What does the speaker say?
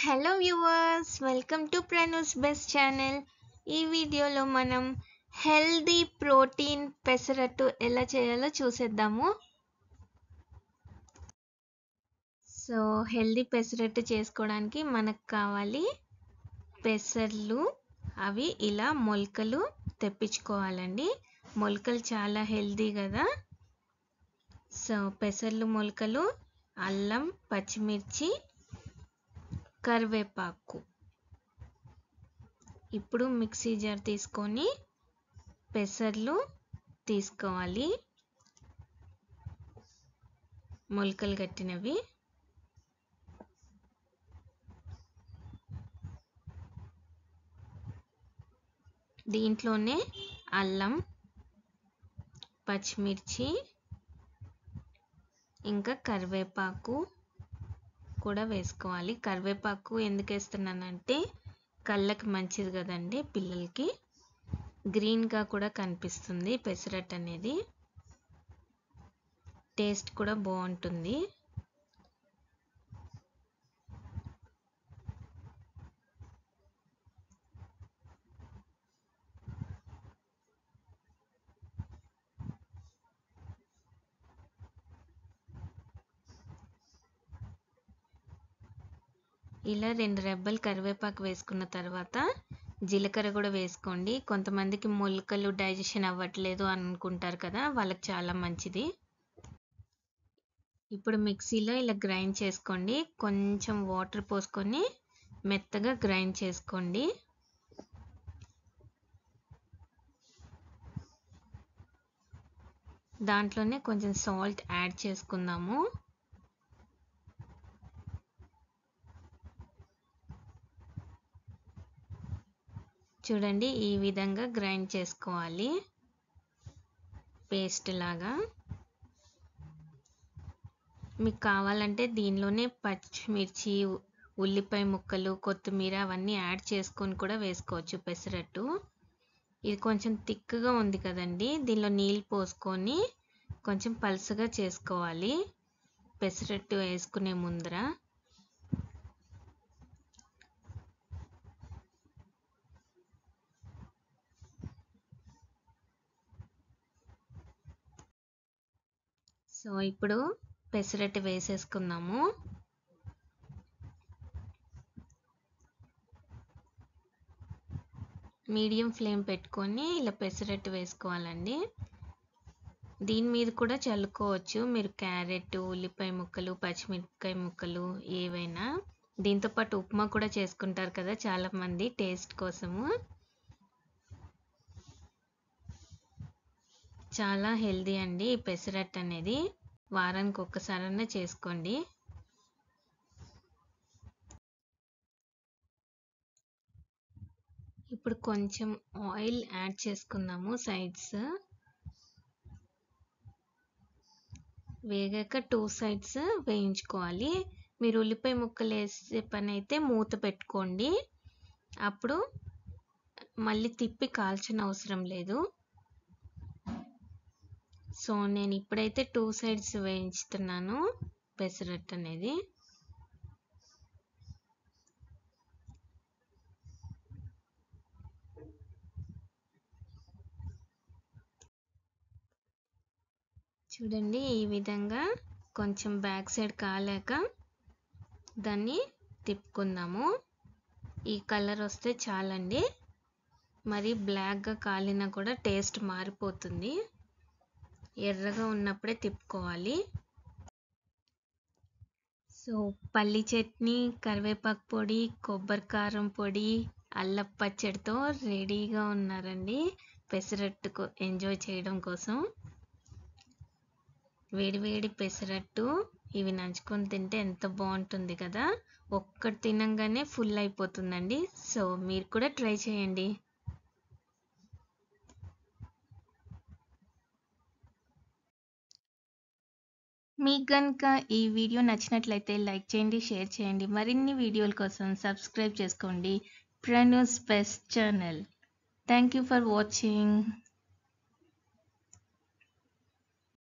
Hello viewers, welcome to Pranu's best channel. ఈ వీడియోలో మనం హెల్దీ ప్రోటీన్ పెసరట్టు ఎలా చేయాలో చూసేద్దాము. సో హెల్దీ పెసరట్టు చేసుకోవడానికి మనకు కావాలి పెసర్లు. అవి ఇలా మొలకలు తెప్పించుకోవాలండి. మొలకలు చాలా హెల్దీ కదా. సో పెసర్లు మొలకలు, అల్లం, పచ్చిమిర్చి, కరివేపాకు. ఇప్పుడు మిక్సీ జార్ తీసుకొని పెసర్లు తీసుకోవాలి, మొలకలు కట్టినవి. దీంట్లోనే అల్లం, పచ్చిమిర్చి, ఇంకా కరివేపాకు కూడా వేసుకోవాలి. కరివేపాకు ఎందుకు వేస్తున్నానంటే కళ్ళకి మంచిది కదండి పిల్లలకి. గ్రీన్గా కూడా కనిపిస్తుంది పెసరట్టు అనేది, టేస్ట్ కూడా బాగుంటుంది. ఇలా 2 రెబ్బలు కరివేపాకు వేసుకున్న తర్వాత జీలకర్ర కూడా వేసుకోండి. కొంతమందికి మొలకలు డైజెషన్ అవ్వట్లేదు అనుకుంటారు కదా, వాళ్ళకి చాలా మంచిది. ఇప్పుడు మిక్సీలో ఇలా గ్రైండ్ చేసుకోండి. కొంచెం వాటర్ పోసుకొని మెత్తగా గ్రైండ్ చేసుకోండి. దాంట్లోనే కొంచెం సాల్ట్ యాడ్ చేసుకుందాము. చూడండి, ఈ విధంగా గ్రైండ్ చేసుకోవాలి పేస్ట్ లాగా. మీకు కావాలంటే దీనిలోనే పచ్చిమిర్చి, ఉల్లిపాయ ముక్కలు, కొత్తిమీర అవన్నీ యాడ్ చేసుకొని కూడా వేసుకోవచ్చు పెసరట్టు. ఇది కొంచెం థిక్గా ఉంది కదండి, దీనిలో నీళ్ళు పోసుకొని కొంచెం పలుసగా చేసుకోవాలి పెసరట్టు వేసుకునే ముందర. సో ఇప్పుడు పెసరట్టు వేసేసుకుందాము. మీడియం ఫ్లేమ్ పెట్టుకొని ఇలా పెసరట్టు వేసుకోవాలండి. దీని మీద కూడా చల్లుకోవచ్చు మీరు క్యారెట్, ఉల్లిపాయ ముక్కలు, పచ్చిమిరపకాయ ముక్కలు ఏవైనా. దీంతోపాటు ఉప్మా కూడా చేసుకుంటారు కదా చాలామంది టేస్ట్ కోసము. చాలా హెల్దీ అండి ఈ పెసరట్టు అనేది. వారానికి ఒక్కసారైనా చేసుకోండి. ఇప్పుడు కొంచెం ఆయిల్ యాడ్ చేసుకుందాము. సైడ్స్ వేగాక 2 సైడ్స్ వేయించుకోవాలి. మీరు ఉల్లిపాయ ముక్కలు వేసే పని అయితే మూత పెట్టుకోండి, అప్పుడు మళ్ళీ తిప్పి కాల్చిన అవసరం లేదు. సో నేను ఇప్పుడైతే 2 సైడ్స్ వేయించుతున్నాను పెసరట్టు అనేది. చూడండి, ఈ విధంగా కొంచెం బ్యాక్ సైడ్ కాలాక దాన్ని తిప్పుకుందాము. ఈ కలర్ వస్తే చాలండి, మరి బ్లాక్గా కాలినా కూడా టేస్ట్ మారిపోతుంది. ఎర్రగా ఉన్నప్పుడే తిప్పుకోవాలి. సో పల్లి చట్నీ, కరివేపాకు పొడి, కొబ్బరి కారం పొడి, అల్లం పచ్చడితో రెడీగా ఉన్నారండి పెసరట్టు ఎంజాయ్ చేయడం కోసం. వేడివేడి పెసరట్టు ఇవి నంచుకొని తింటే ఎంత బాగుంటుంది కదా. ఒక్కటి తినంగానే ఫుల్ అయిపోతుందండి. సో మీరు కూడా ట్రై చేయండి. మీకు కనుక ఈ వీడియో నచ్చినట్లయితే లైక్ చేయండి, షేర్ చేయండి. మరిన్ని వీడియోల కోసం సబ్స్క్రైబ్ చేసుకోండి Pranu's best channel. Thank you for watching.